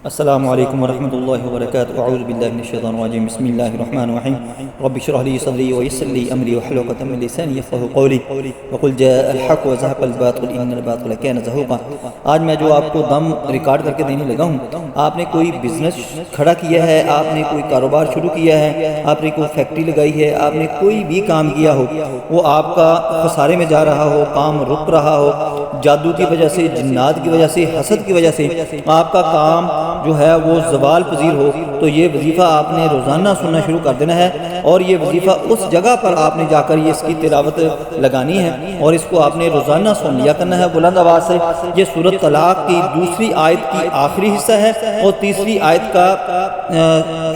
अस्सलामु अलैकुम वरहमतुल्लाहि वबरकातुहू। अऊज़ु बिल्लाहि मिनश्शैतानिर रजीम। बिस्मिल्लाहिर रहमानिर रहीम। रब्बि इश्रह ली सदरी व यस्सिर ली अमरी वहलुल उक़दतम मिन लिसानी यफ़क़हू क़ौली वक़ुल जाअल हक़्क़ु व ज़हक़ल बातिल इन्नल बातिल कान ज़हूक़ा। आज मैं जो आपको दम रिकॉर्ड करके देने लगा हूँ, आपने कोई बिज़नेस खड़ा किया है, आपने कोई कारोबार शुरू किया है, आपने कोई फैक्ट्री लगाई है, आपने कोई भी काम किया हो, वो आपका खसारे में जा रहा हो, काम रुक रहा हो, जादू की वजह से, जिन्नात की वजह से, हसद की वजह से आपका काम जो है वो ज़वाल पजीर हो, तो ये वजीफ़ा आपने रोज़ाना सुनना शुरू कर देना है। और ये वजीफ़ा उस जगह पर आपने जाकर ये इसकी तिलावत लगानी है और इसको आपने रोज़ाना सुन लिया करना है बुलंद आवाज़ से। ये सूरत तलाक की दूसरी आयत की आखिरी हिस्सा है और तीसरी आयत का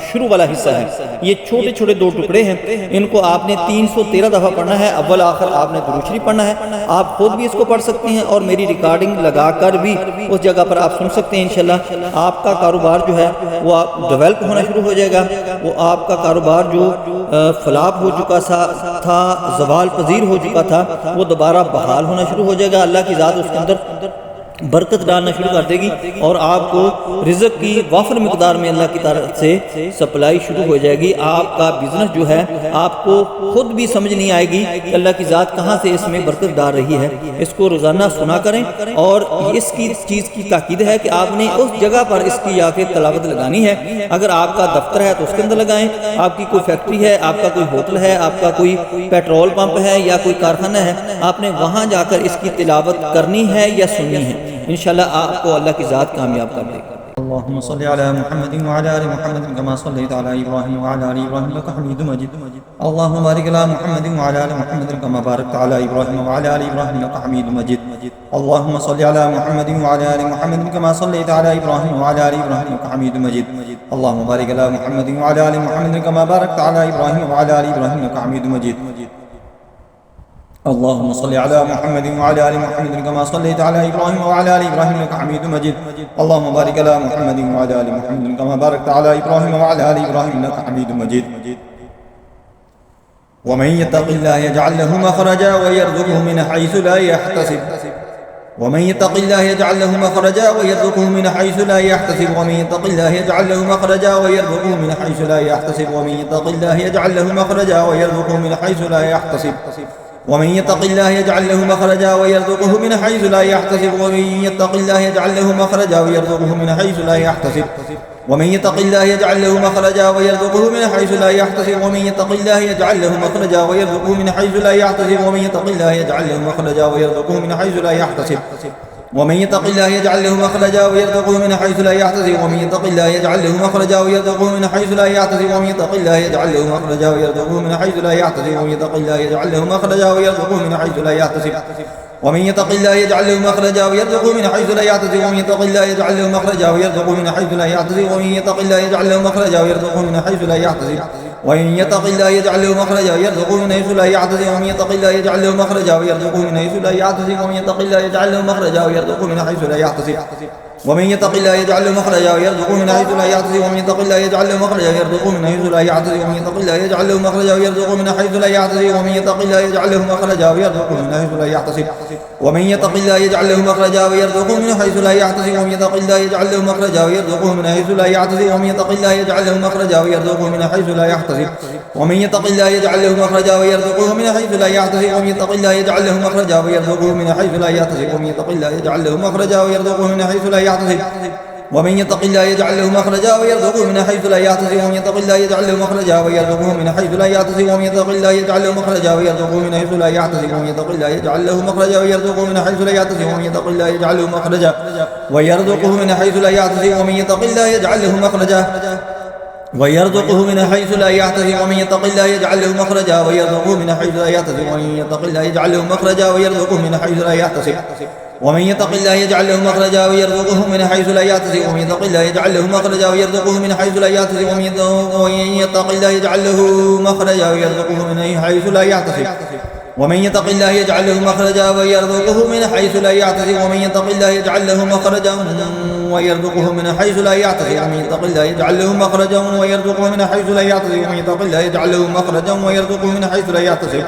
शुरू वाला हिस्सा है। ये छोटे छोटे दो टुकड़े हैं, इनको आपने 313 दफ़ा पढ़ना है। अव्वल आखिर आपने दुरूद शरीफ पढ़ना है। आप खुद भी इसको पढ़ सकते हैं और मेरी रिकॉर्डिंग लगाकर भी उस जगह पर आप सुन सकते हैं। इंशाल्लाह आपका कारोबार जो है वो आप डेवलप होना शुरू हो जाएगा। वो आपका कारोबार जो फलाप हो चुका था, ज़वाल पजीर हो चुका था, वो दोबारा बहाल होना शुरू हो जाएगा। अल्लाह की ज़ात उसके अंदर बरकत डालना शुरू कर देगी और आपको रिज़्क़ की वाफर मिक़दार में अल्लाह की तरफ से सप्लाई शुरू हो जाएगी। आपका बिज़नेस जो है आपको खुद भी समझ नहीं आएगी कि अल्लाह की ज़ात कहाँ से इसमें बरकत डाल रही है। इसको रोज़ाना सुना करें और इसकी चीज़ की ताकीद है कि आपने उस जगह पर इसकी आके तलावत लगानी है। अगर आपका दफ्तर है तो उसके अंदर लगाएं, आपकी कोई फैक्ट्री है, आपका कोई होटल है, आपका कोई पेट्रोल पंप है या कोई कारखाना है, आपने वहाँ जाकर इसकी तिलावत करनी है या सुननी है। इंशाल्लाह आपको अल्लाह की ज़ात कामयाब कर देगी। अल्लाहुम्मा सल्लि अला मुहम्मदिन व अला आलि मुहम्मदिन कमा सल्लैता अला इब्राहीम व अला आलि इब्राहीम इन्नका हमीदुम मजीद। अल्लाहुम्मा बारिक अला मुहम्मदिन व अला आलि मुहम्मदिन कमा बारकता अला इब्राहीम व अला आलि इब्राहीम इन्नका हमीदुम मजीद। अल्लाहुम्मा सल्लि अला मुहम्मदिन व अला आलि मुहम्मदिन कमा सल्लैता अला इब्राहीम व अला आलि इब्राहीम इन्नका हमीदुम मजीद। अल्लाहुम्मा बारिक अला मुहम्मदिन व अला आलि मुहम्मदिन कमा बारकता अला इब्राहीम व अला आलि इब्राहीम इन्नका हमीदुम मजीद। اللهم صل على محمد وعلى ال محمد كما صليت على ابراهيم وعلى ال ابراهيم انك حميد مجيد. اللهم بارك على محمد وعلى ال محمد كما باركت على ابراهيم وعلى ال ابراهيم انك حميد مجيد. ومن يتق الله يجعل له مخرجا ويرزقه من حيث لا يحتسب. ومن يتق الله يجعل له مخرجا ويرزقه من حيث لا يحتسب. ومن يتق الله يجعل له مخرجا ويرزقه من حيث لا يحتسب. ومن يتق الله يجعل له مخرجا ويرزقه من حيث لا يحتسب. ومن يتق الله يجعل له مخرجا ويرزقه من حيث لا يحتسب. ومن يتق الله يجعل له مخرجا ويرزقه من حيث لا يحتسب. ومن يتق الله يجعل له مخرجا ويرزقه من حيث لا يحتسب. ومن يتق الله يجعل له مخرجا ويرزقه من حيث لا يحتسب. ومن يتق الله يجعل له مخرجا ويرزقه من حيث لا يحتسب. ومن يتق الله يجعل له مخرجا ويرزقه من حيث لا يحتسب. ومن يتق الله يجعل له مخرجا ويرزقه من حيث لا يحتسب. ومن يتق الله يجعل له مخرجا ويرزقه من حيث لا يحتسب. ومن يتق الله يجعل له مخرجا ويرزقه من حيث لا يحتسب. ومن يتق الله يجعل له مخرجا ويرزقه من حيث لا يحتسب. ومن يتق الله يجعل له مخرجا ويرزقه من حيث لا يحتسب. ومن يتق الله يجعل له مخرجا ويرزقه من حيث لا يحتسب. ومن يتق الله يجعل له مخرجا ويرزقه من حيث لا يحتسب. ومن يتق الله يجعل له مخرجا ويرزقه من حيث لا يحتسب. ومن يتق الله يجعل له مخرجا ويرزقه من حيث لا يحتسب. ومن يتق الله يجعل له مخرجا ويرزقه من حيث لا يحتسب. ومن يتق الله يجعل له مخرجا ويرزقه من حيث لا يحتسب. ومن يتق الله يجعل له مخرجا ويرزقه من حيث لا يحتسب. ومن يتق الله يجعل له مخرجا ويرزقه من حيث لا يحتسب. ومن يتق الله يجعل له مخرجا ويرزقه من حيث لا يحتسب. ومن يتق الله يجعل له مخرجا ويرزقه من حيث لا يحتسب. ومن يتق الله يجعل له مخرجا ويرزقه من حيث لا يحتسب. ومن يتق الله يجعل له مخرجا ويرزقه من حيث لا يحتسب. ومن يتق الله يجعل له مخرجا ويرزقه من حيث لا يحتسب. ومن يتق الله يجعل له مخرجا ويرزقه من حيث لا يحتسب. ومن يتق الله يجعل له مخرجا ويرزقه من حيث لا يحتسب. ومن يتق الله يجعل له مخرجا ويرزقه من حيث لا يحتسب. ومن يتق الله يجعل له مخرجا ويرزقه من حيث لا يحتسب. ومن يتق الله يجعل له مخرجا ويرزقه من حيث لا يحتسب. ومن يتق الله يجعل له مخرجا ويرزقه من حيث لا يحتسب. ومن يتق الله يجعل له مخرجا ويرزقه من حيث لا يحتسب. ومن يتق الله يجعل له مخرجا ويرزقه من حيث لا يحتسب. ومن يتق الله يجعل له مخرجا ويرزقه من حيث لا يحتسب. ومن يتق الله يجعل له مخرجا ويرزقه من حيث لا يحتسب. ومن يتق الله يجعل له مخرجا ويرزقه من حيث لا يحتسب. ومن يتق الله يجعل له مخرجا ويرزقه من حيث لا يحتسب. ومن يتق الله يجعل له مخرجا ويرزقه من حيث لا يحتسب. ومن يتق الله يجعل له مخرجا ويرزقه من حيث لا يحتسب. ومن يتق الله يجعل له مخرجا ويرزقه من حيث لا يحتسب. ومن يتق الله يجعل له مخرجا ويرزقه من حيث لا يحتسب.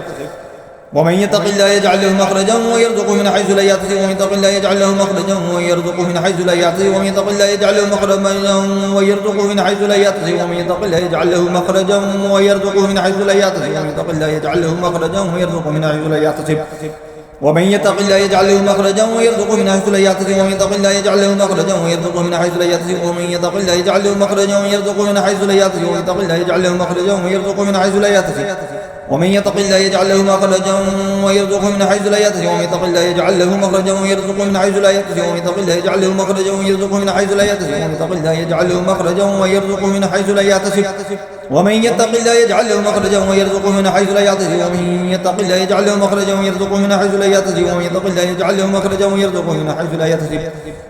ومن يتق الله يجعل له مخرجا ويرزقه من حيث لا يحتسب ومن يتق الله يجعل له مخرجا ويرزقه من حيث لا يحتسب ومن يتق الله يجعل له مخرجا ويرزقه من حيث لا يحتسب ومن يتق الله يجعل له مخرجا ويرزقه من حيث لا يحتسب ومن يتق الله يجعل له مخرجا ويرزقه من حيث لا يحتسب ومن يتق الله يجعل له مخرجا ويرزقه من حيث لا يحتسب ومن يتق الله يجعل له مخرجا ويرزقه من حيث لا يحتسب ومن يتق الله يجعل له مخرجا ويرزقه من حيث لا يحتسب ومن يتق الله يجعل له مخرجا ويرزقه من حيث لا يحتسب ومن يتق الله يجعل له مخرجا ويرزقه من حيث لا يحتسب ومن يتق الله يجعل له مخرجا ويرزقه من حيث لا يحتسب ومن يتق الله يجعل له مخرجا ويرزقه من حيث لا يحتسب ومن يتق الله يجعل له مخرجا ويرزقه من حيث لا يحتسب ومن يتق الله يجعل له مخرجا ويرزقه من حيث لا يحتسب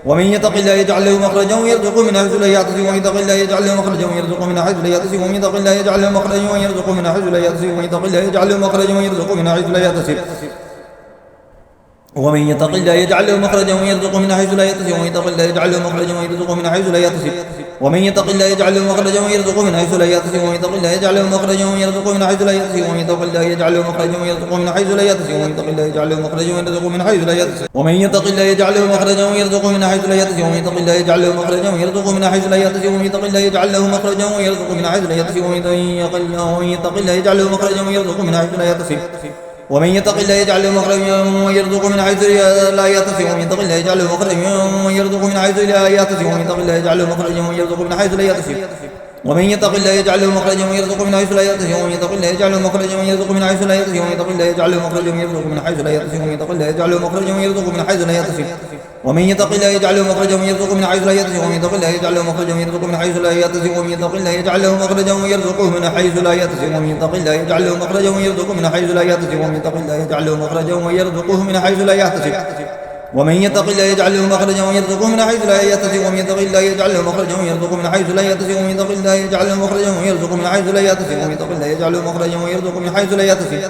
ومن يتق الله يجعل له مخرجا ويرزقه من حيث لا يحتسب ومن يتق الله يجعل له مخرجا ويرزقه من حيث لا يحتسب ومن يتق الله يجعل له مخرجا ويرزقه من حيث لا يحتسب ومن يتق الله يجعل له مخرجا ويرزقه من حيث لا يحتسب ومن يتق الله يجعل له مخرجا ويرزقه من حيث لا يحتسب ومن يتق الله يجعل له مخرجا ويرزقه من حيث لا يحتسب ومن يتق الله يجعل له مخرجا ويرزقه من حيث لا يحتسب ومن يتق الله يجعل له مخرجا ويرزقه من حيث لا يحتسب ومن يتق الله يجعل له مخرجا ويرزقه من حيث لا يحتسب ومن يتق الله يجعل له مخرجا ويرزقه من حيث لا يحتسب ومن يتق الله يجعل له مخرجا ويرزقه من حيث لا يحتسب ومن يتق الله يجعل له مخرجا ويرزقه من حيث لا يحتسب ومن يتق الله يجعل له مخرجا ويرزقه من حيث لا يحتسب ومن يتق الله يجعل له مخرجا ويرزقه من حيث لا يحتسب ومن يتق الله يجعل له مخرجا ويرزقه من حيث لا يحتسب ومن يتق الله يجعل له مخرجا ويرزقه من حيث لا يحتسب ومن يتق الله يجعل له مخرجا ويرزقه من حيث لا يحتسب ومن يتق الله يجعل له مخرجا ويرزقه من حيث لا يحتسب ومن يتق الله يجعل له مخرجا ويرزقه من حيث لا يحتسب ومن يتق الله يجعل له مخرجا ويرزقه من حيث لا يحتسب ومن يتق الله يجعل له مخرجا ويرزقه من حيث لا يحتسب ومن يتق الله يجعل له مخرجا ويرزقه من حيث لا يحتسب ومن يتق الله يجعل له مخرجا ويرزقه من حيث لا يحتسب ومن يتق الله يجعل له مخرجا ويرزقه من حيث لا يحتسب ومن يتق الله يجعل له مخرجا ويرزقه من حيث لا يحتسب ومن يتق الله يجعل له مخرجا ويرزقه من حيث لا يحتسب ومن يتق الله يجعل له مخرجا ويرزقه من حيث لا يحتسب ومن يتق الله يجعل له مخرجا ويرزقه من حيث لا يحتسب ومن يتق الله يجعل له مخرجا ويرزقه من حيث لا يحتسب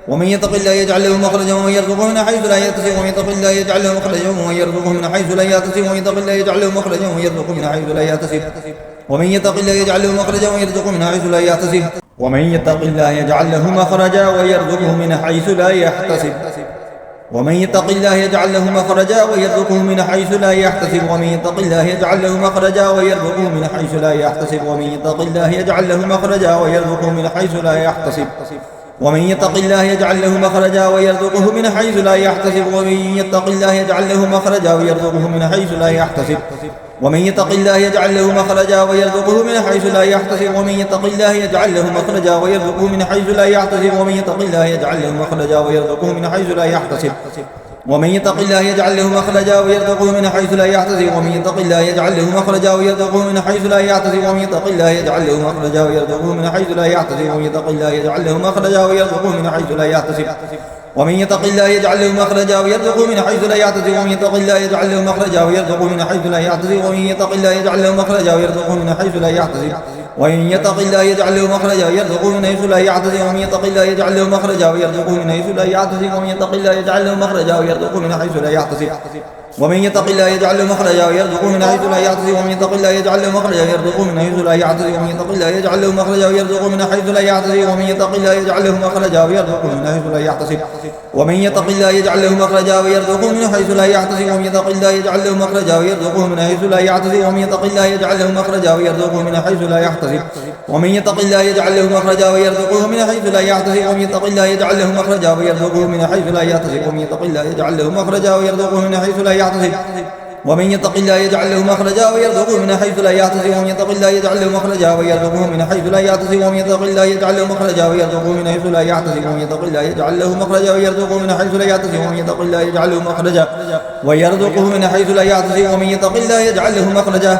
ومن يتق الله يجعل له مخرجا ويرزقه من حيث لا يحتسب ومن يتق الله يجعل له مخرجا ويرزقه من حيث لا يحتسب ومن يتق الله يجعل له مخرجا ويرزقه من حيث لا يحتسب ومن يتق الله يجعل له مخرجا ويرزقه من حيث لا يحتسب ومن يتق الله يجعل له مخرجا ويرزقه من حيث لا يحتسب ومن يتق الله يجعل له مخرجا ويرزقه من حيث لا يحتسب ومن يتق الله يجعل له مخرجا ويرزقه من حيث لا يحتسب ومن يتق الله يجعل له مخرجا ويرزقه من حيث لا يحتسب ومن يتق الله يجعل له مخرجا ويرزقه من حيث لا يحتسب ومن يتق الله يجعل له مخرجا ويرزقه من حيث لا يحتسب ومن يتق الله يجعل له مخرجا ويرزقه من حيث لا يحتسب ومن يتق الله يجعل له مخرجا ويرزقه من حيث لا يحتسب ومن يتق الله يجعل له مخرجا ويرزقه من حيث لا يحتسب ومن يتق الله يجعل له مخرجا ويرزقه من حيث لا يحتسب ومن يتق الله يجعل له مخرجا ويرزقه من حيث لا يحتسب ومن يتق الله يجعل له مخرجا ويرزقه من حيث لا يحتسب ومن يتق الله يجعل له مخرجا ويرزقه من حيث لا يحتسب ومن يتق الله يجعل له مخرجا ويرزقه من حيث لا يحتسب ومن يتق الله يجعل له مخرجا ويرزقه من حيث لا يحتسب ومن يتق الله يجعل له مخرجا ويرزقه من حيث لا يحتسب ومن يتق الله يجعل له مخرجا ويرزقه من حيث لا يحتسب ومن يتق الله يجعل له مخرجا ويرزقه من حيث لا يحتسب ومن يتق الله يجعل له مخرجا ويرزقه من حيث لا يحتسب ومن يتق الله يجعل له مخرجا ويرزقه من حيث لا يحتسب ومن يتق الله يجعل له مخرجا ويرزقه من حيث لا يحتسب ومن يتق الله يجعل له مخرجا ويرزقه من حيث لا يحتسب ومن يتق الله يجعل له مخرجا ويرزقه من حيث لا يحتسب ومن يتق الله يجعل له مخرجا ويرزقه من حيث لا يحتسب ومن يتق الله يجعل له مخرجا ويرزقه من حيث لا يحتسب ومن يتق الله يجعل له مخرجا ويرزقه من حيث لا يحتسب ومن يتق الله يجعل له مخرجا ويرزقه من حيث لا يحتسب ومن يتق الله يجعل له مخرجا ويرزقه من حيث لا يحتسب ومن يتق الله يجعل له مخرجا ويرزقه من حيث لا يحتسب ومن يتق الله يجعل له مخرجا ويرزقه من حيث لا يحتسب ومن يتق الله يجعل له مخرجا ويرزقه من حيث لا يحتسب ومن يتق الله يجعل له مخرجا ويرزقه من حيث لا يحتسب ومن يتق الله يجعل له مخرجا ويرزقه من حيث لا يحتسب ومن يتق الله يجعل له مخرجا ويرزقه من حيث لا يحتسب ومن يتق الله يجعل له مخرجا ويرزقه من حيث لا يحتسب ومن يتق الله يجعل له مخرجا ويرزقه من حيث لا يحتسب ومن يتق الله يجعل له مخرجا ويرزقه من حيث لا يحتسب ومن يتق الله يجعل له مخرجا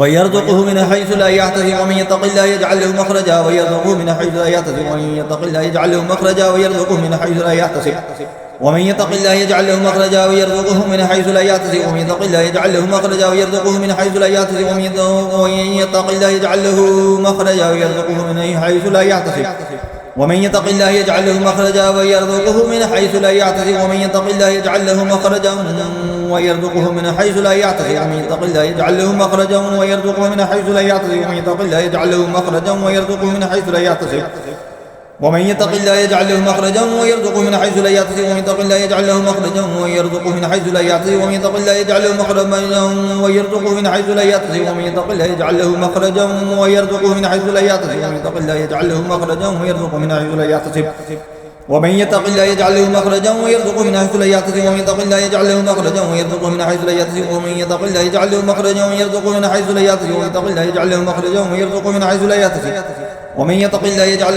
ويرزقه من حيث لا يحتسب ومن يتق الله يجعل له مخرجا ويرزقه من حيث لا يحتسب ومن يتق الله يجعل له مخرجا ويرزقه من حيث لا يحتسب ومن يتق الله يجعل له مخرجا ويرزقه من حيث لا يحتسب ومن يتق الله يجعل له مخرجا ويرزقه من حيث لا يحتسب ومن يتق الله يجعل له مخرجا ويرزقه من حيث لا يحتسب ومن يتق الله يجعل له مخرجا ويرزقه من حيث لا يحتسب ومن يتق الله يجعل له مخرجا ويرزقه من حيث لا يحتسب ومن يتق الله يجعل له مخرجا ويرزقه من حيث لا يحتسب ومن يتق الله يجعل له مخرجا ويرزقه من حيث لا يحتسب ومن يتق الله يجعل له مخرجا ويرزقه من حيث لا يحتسب ومن يتق الله يجعل له مخرجا ويرزقه من حيث لا يحتسب ومن يتق الله يجعل له مخرجا ويرزقه من حيث لا يحتسب ومن يتق الله يجعل له مخرجا ويرزقه من حيث لا يحتسب ومن يتق الله يجعل له مخرجا ويرزقه من حيث لا يحتسب ومن يتق الله يجعل له مخرجا ويرزقه من حيث لا يحتسب ومن يتق الله يجعل له مخرجا ويرزقه من حيث لا يحتسب ومن يتق الله يجعل له مخرجا ويرزقه من حيث لا يحتسب ومن يتق الله يجعل له مخرجا ويرزقه من حيث لا يحتسب ومن يتق الله يجعل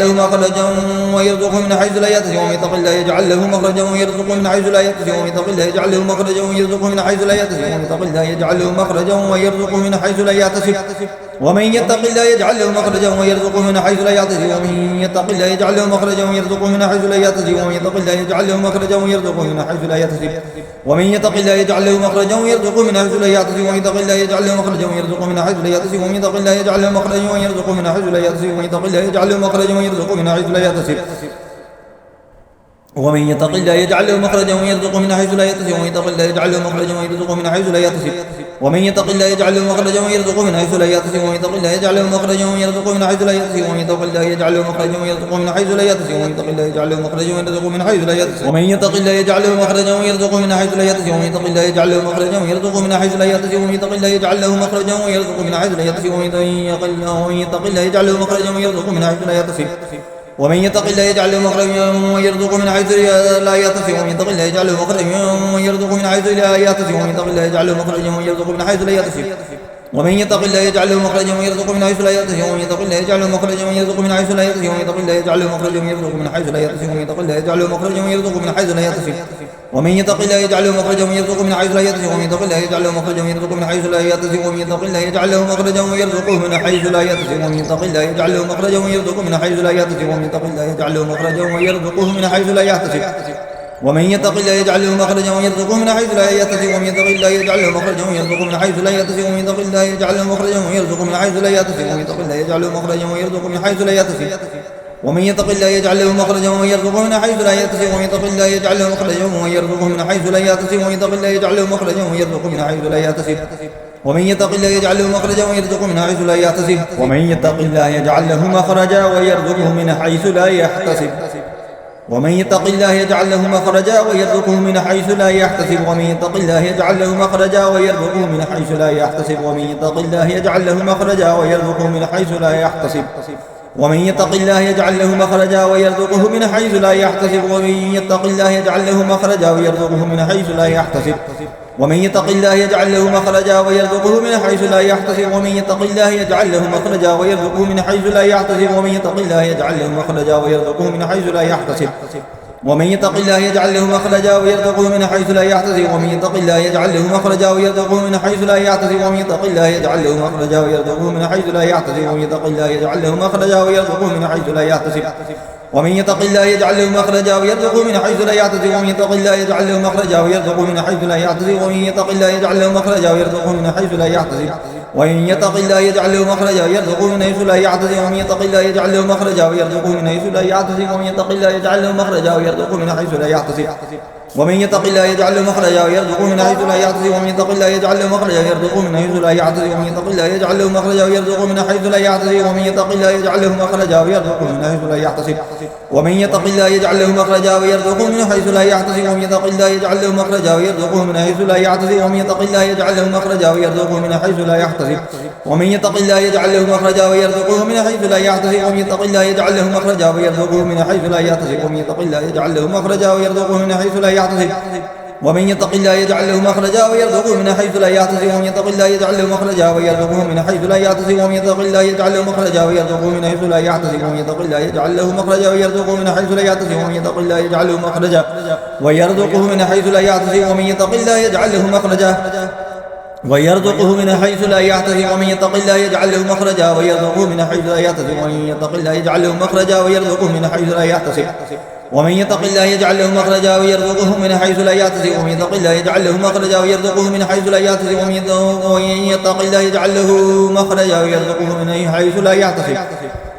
له مخرجا ويرزقه من حيث لا يحتسب ومن يتق الله يجعل له مخرجا ويرزقه من حيث لا يحتسب ومن يتق الله يجعل له مخرجا ويرزقه من حيث لا يحتسب ومن يتق الله يجعل له مخرجا ويرزقه من حيث لا يحتسب ومن يتق الله يجعل له مخرجا ويرزقه من حيث لا يحتسب ومن يتق الله يجعل له مخرجا ويرزقه من حيث لا يحتسب ومن يتق الله يجعل له مخرجا ويرزقه من حيث لا يحتسب ومن يتق الله يجعل له مخرجا ويرزقه من حيث لا يحتسب ومن يتق الله يجعل له مخرجا ويرزقه من حيث لا يحتسب ومن يتق الله يجعل له مخرجا ويرزقه من حيث لا يحتسب ومن يتق الله يجعل له مخرجا ويرزقه من حيث لا يحتسب ومن يتق الله يجعل له مخرجا ويرزقه من حيث لا يحتسب ومن يتق الله يجعل له مخرجا ويرزقه من حيث لا يحتسب ومن يتق الله يجعل له مخرجا ويرزقه من حيث لا يحتسب ومن يتق الله يجعل له مخرجا ويرزقه من حيث لا يحتسب ومن يتق الله يجعل له مخرجا ويرزقه من حيث لا يحتسب ومن يتق الله يجعل له مخرجا ويرزقه من حيث لا يحتسب ومن يتق الله يجعل له مخرجا ويرزقه من حيث لا يحتسب ومن يتق الله يجعل له مخرجا ويرزقه من حيث لا يحتسب ومن يتق الله يجعل له مخرجا ويرزقه من حيث لا يحتسب ومن يتق الله يجعل له مخرجا ويرزقه من حيث لا يحتسب ومن يتق الله يجعل له مخرجا ويرزقه من حيث لا يحتسب ومن يتق الله يجعل له مخرجا ويرزقه من حيث لا يحتسب ومن يتق الله يجعل له مخرجا ويرزقه من حيث لا يحتسب ومن يتق الله يجعل له مخرجا ويرزقه من حيث لا يحتسب ومن يتق الله يجعل له مخرجا ويرزقه من حيث لا يحتسب ومن يتق الله يجعل له مخرجا ويرزقه من حيث لا يحتسب ومن يتق الله يجعل له مخرجا ويرزقه من حيث لا يحتسب ومن يتق الله يجعل له مخرجا ويرزقه من حيث لا يحتسب ومن يتق الله يجعل له مخرجا ويرزقه من حيث لا يحتسب ومن يتق الله يجعل له مخرجا ويرزقه من حيث لا يحتسب ومن يتق الله يجعل له مخرجا ويرزقه من حيث لا يحتسب ومن يتق الله يجعل له مخرجا ويرزقه من حيث لا يحتسب ومن يتق الله يجعل له مخرجا ويرزقه من حيث لا يحتسب ومن يتق الله يجعل له مخرجا ويرزقه من حيث لا يحتسب ومن يتق الله يجعل له مخرجا ويرزقه من حيث لا يحتسب ومن يتق الله يجعل له مخرجا ويرزقه من حيث لا يحتسب ومن يتق الله يجعل له مخرجا ويرزقه من حيث لا يحتسب ومن يتق الله يجعل له مخرجا ويرزقه من حيث لا يحتسب ومن يتق الله يجعل له مخرجا ويرزقه من حيث لا يحتسب ومن يتق الله يجعل له مخرجا ويرزقه من حيث لا يحتسب ومن يتق الله يجعل له مخرجا ويرزقه من حيث لا يحتسب ومن يتق الله يجعل له مخرجا ويرزقه من حيث لا يحتسب ومن يتق الله يجعل له مخرجا ويرزقه من حيث لا يحتسب ومن يتق الله يجعل له مخرجا ويرزقه من حيث لا يحتسب ومن يتق الله يجعل له مخرجا ويرزقه من حيث لا يحتسب ومن يتق الله يجعل له مخرجا ويرزقه من حيث لا يحتسب ومن يتق الله يجعل له مخرجا ويرزقه من حيث لا يحتسب ومن يتق الله يجعل له مخرجا ويرزقه من حيث لا يحتسب ومن يتق الله يجعل له مخرجا ويرزقه من حيث لا يحتسب ومن يتق الله يجعل له مخرجا ويرزقه من حيث لا يحتسب ومن يتق الله يجعل له مخرجا ويرزقه من حيث لا يحتسب ومن يتق الله يجعل له مخرجا ويرزقه من حيث لا يحتسب ومن يتق الله يجعل له مخرجا ويرزقه من حيث لا يحتسب ومن يتق الله يجعل له مخرجا ويرزقه من حيث لا يحتسب ومن يتق الله يجعل له مخرجا ويرزقه من حيث لا يحتسب ومن يتق الله يجعل له مخرجا ويرزقه من حيث لا يحتسب وإن يتق الله يجعل له مخرجا ويرزقه من حيث لا يحتسب ومن يتق الله يجعل له مخرجا ويرزقه من حيث لا يحتسب ومن يتق الله يجعل له مخرجا ويرزقه من حيث لا يحتسب ومن يتق الله يجعل له مخرجا ويرزقه من حيث لا يحتسب ومن يتق الله يجعل له مخرجا ويرزقه من حيث لا يحتسب ومن يتق الله يجعل له مخرجا ويرزقه من حيث لا يحتسب ومن يتق الله يجعل له مخرجا ويرزقه من حيث لا يحتسب ومن يتق الله يجعل له مخرجا ويرزقه من حيث لا يحتسب ومن يتق الله يجعل له مخرجا ويرزقه من حيث لا يحتسب ومن يتق الله يجعل له مخرجا ويرزقه من حيث لا يحتسب ومن يتق الله يجعل له مخرجا ويرزقه من حيث لا يحتسب ومن يتق الله يجعل له مخرجا ويرزقه من حيث لا يحتسب ومن يتق الله يجعل له مخرجا ويرزقه من حيث لا يحتسب ومن يتق الله يجعل له مخرجا ويرزقه من حيث لا يحتسب ومن يتق الله يجعل له مخرجا ويرزقه من حيث لا يحتسب ومن يتق الله يجعل له مخرجا ويرزقه من حيث لا يحتسب ومن يتق الله يجعل له مخرجا ويرزقه من حيث لا يحتسب ومن يتق الله يجعل له مخرجا ويرزقه من حيث لا يحتسب ومن يتق الله يجعل له مخرجا ويرزقه من حيث لا يحتسب ومن يتق الله يجعل له مخرجا ويرزقه من حيث لا يحتسب ومن يتق الله يجعل له مخرجا ويرزقه من حيث لا يحتسب ومن يتق الله يجعل له مخرجا ويرزقه من حيث لا يحتسب ومن يتق الله يجعل له مخرجا ويرزقه من حيث لا يحتسب ومن يتق الله يجعل له مخرجا ويرزقه من حيث لا يحتسب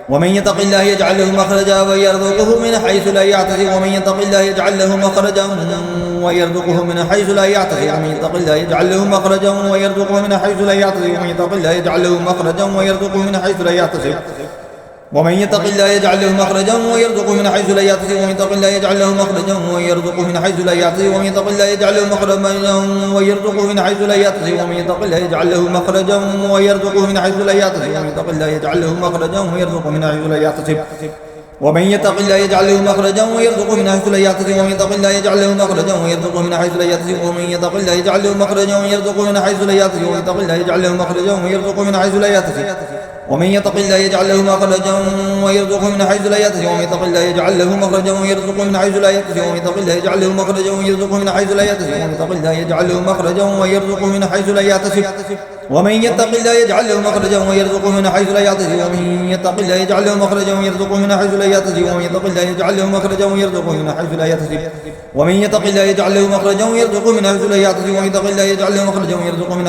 ومن يتق الله يجعل له مخرجا ويرزقه من حيث لا يحتسب ومن يتق الله يجعل له مخرجا ويرزقه من حيث لا يحتسب ومن يتق الله يجعل له مخرجا ويرزقه من حيث لا يحتسب ومن يتق الله يجعل له مخرجا ويرزقه من حيث لا يحتسب ومن يتق الله يجعل له مخرجا ويرزقه من حيث لا يحتسب ومن يتق الله يجعل له مخرجا ويرزقه من حيث لا يحتسب ومن يتق الله يجعل له مخرجا ويرزقه من حيث لا يحتسب ومن يتق الله يجعل له مخرجا ويرزقه من حيث لا يحتسب ومن يتق الله يجعل له مخرجا ويرزقه من حيث لا يحتسب ومن يتق الله يجعل له مخرجا ويرزقه من حيث لا يحتسب ومن يتق الله يجعل له مخرجا ويرزقه من حيث لا يحتسب ومن يتق الله يجعل له مخرجا ويرزقه من حيث لا يحتسب ومن يتق الله يجعل له مخرجا ويرزقه من حيث لا يحتسب ومن يتق الله يجعل له مخرجا ويرزقه من حيث لا يحتسب ومن يتق الله يجعل له مخرجا ويرزقه من حيث لا يحتسب ومن يتق الله يجعل له مخرجا ويرزقه من حيث لا يحتسب ومن يتق الله يجعل له مخرجا ويرزقه من حيث لا يحتسب ومن يتق الله يجعل له مخرجا ويرزقه من حيث لا يحتسب ومن يتق الله يجعل له مخرجا ويرزقه من حيث لا يحتسب ومن يتق الله يجعل له مخرجا ويرزقه من حيث لا يحتسب ومن يتق الله يجعل له مخرجا ويرزقه من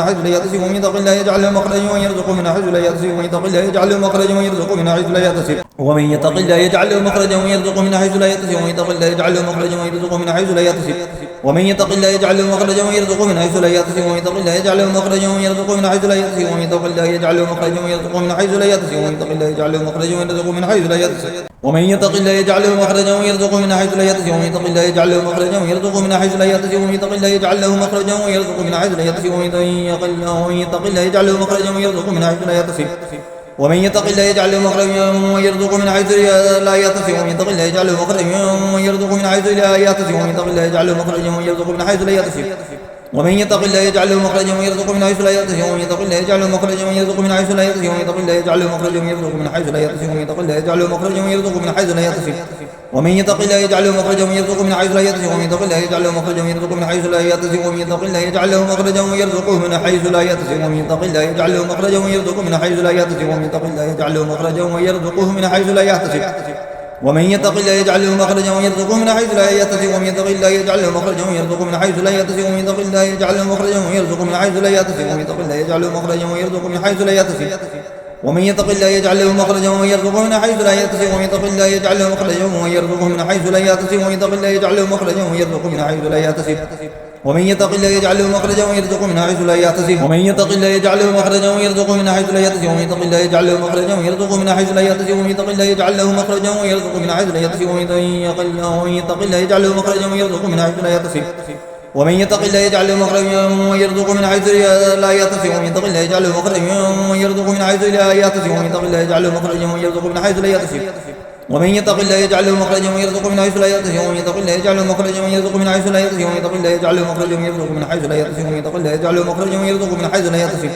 حيث لا يحتسب ومن يتق الله يجعل له مخرجا ويرزقه من حيث لا يحتسب ومن يتق الله يجعل له مخرجا ويرزقه من حيث لا يحتسب ومن يتق الله يجعل له مخرجا ويرزقه من حيث لا يحتسب ومن يتق الله يجعل له مخرجا ويرزقه من حيث لا يحتسب ومن يتق الله يجعل له مخرجا ويرزقه من حيث لا يحتسب ومن يتق الله يجعل له مخرجا ويرزقه من حيث لا يحتسب ومن يتق الله يجعل له مخرجا ويرزقه من حيث لا يحتسب ومن يتق الله يجعل له مخرجا ويرزقه من حيث لا يحتسب ومن يتق الله يجعل له مخرجا ويرزقه من حيث لا يحتسب ومن يتق الله يجعل له مخرجا ويرزقه من حيث لا يحتسب ومن يتق الله يجعل له مخرجا ويرزقه من حيث لا يحتسب ومن يتق الله يجعل له مخرجا ويرزقه من حيث لا يحتسب ومن يتق الله يجعل له مخرجا ويرزقه من حيث لا يحتسب ومن يتق الله يجعل له مخرجا ويرزقه من حيث لا يحتسب ومن يتق الله يجعل له مخرجا ويرزقه من حيث لا يحتسب ومن يتق الله يجعل له مخرجا ويرزقه من حيث لا يحتسب ومن يتق الله يجعل له مخرجا ويرزقه من حيث لا يحتسب ومن يتق الله يجعل له مخرجا ويرزقه من حيث لا يحتسب ومن يتق الله يجعل له مخرجا ويرزقه من حيث لا يحتسب ومن يتق الله يجعل له مخرجا ويرزقه من حيث لا يحتسب ومن يتق الله يجعل له مخرجا ويرزقه من حيث لا يحتسب ومن يتق الله يجعل له مخرجا ويرزقه من حيث لا يحتسب ومن يتق الله يجعل له مخرجا ويرزقه من حيث لا يحتسب ومن يتق الله يجعل له مخرجا ويرزقه من حيث لا يحتسب ومن يتق الله يجعل له مخرجا ويرزقه من حيث لا يحتسب ومن يتق الله يجعل له مخرجا ويرزقه من حيث لا يحتسب ومن يتق الله يجعل له مخرجا ويرزقه من حيث لا يحتسب ومن يتق الله يجعل له مخرجا ويرزقه من حيث لا يحتسب ومن يتق الله يجعل له مخرجا ويرزقه من حيث لا يحتسب ومن يتق الله يجعل له مخرجا ويرزقه من حيث لا يحتسب ومن يتق الله يجعل له مخرجا ويرزقه من حيث لا يحتسب ومن يتق الله يجعل له مخرجا ويرزقه من حيث لا يحتسب ومن يتق الله يجعل له مخرجا ويرزقه من حيث لا يحتسب ومن يتق الله يجعل له مخرجا ويرزقه من حيث لا يحتسب ومن يتق الله يجعل له مخرجا ويرزقه من حيث لا يحتسب ومن يتق الله يجعل له مخرجا ويرزقه من حيث لا يحتسب ومن يتق الله يجعل له مخرجا ويرزقه من حيث لا يحتسب ومن يتق الله يجعل له مخرجا ويرزقه من حيث لا يحتسب ومن يتق الله يجعل له مخرجا ويرزقه من حيث لا يحتسب ومن يتق الله يجعل له مخرجا ويرزقه من حيث لا يحتسب ومن يتق الله يجعل له مخرجا ويرزقه من حيث لا يحتسب ومن يتق الله يجعل له مخرجا ويرزقه من حيث لا يحتسب ومن يتق الله يجعل له مخرجا ويرزقه من حيث لا يحتسب ومن يتق الله يجعل له مخرجا ويرزقه من حيث لا يحتسب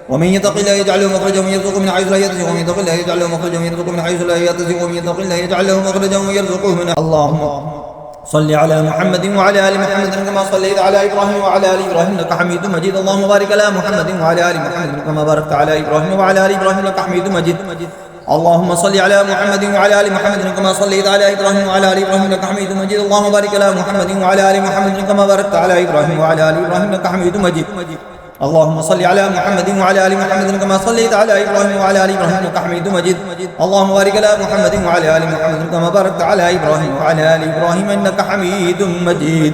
ومن يتق الله يجعل له مخرجا ويرزقه من حيث لا يحتسب ومن يتق الله يجعل له مخرجا ويرزقه من حيث لا يحتسب ومن يتق الله يجعل له مخرجا ويرزقه من اللهم صل على محمد وعلى ال محمد كما صليت على ابراهيم وعلى ال ابراهيم انك حميد مجيد اللهم بارك على محمد وعلى ال محمد كما باركت على ابراهيم وعلى ال ابراهيم انك حميد مجيد اللهم صل على محمد وعلى ال محمد كما صليت على ابراهيم وعلى ال ابراهيم انك حميد مجيد اللهم بارك على محمد وعلى ال محمد كما باركت على ابراهيم وعلى ال ابراهيم انك حميد مجيد اللهم صل على محمد وعلى ال محمد كما صليت على ابراهيم وعلى ال ابراهيم انك حميد مجيد اللهم بارك على محمد وعلى ال محمد كما باركت على ابراهيم وعلى ال ابراهيم انك حميد مجيد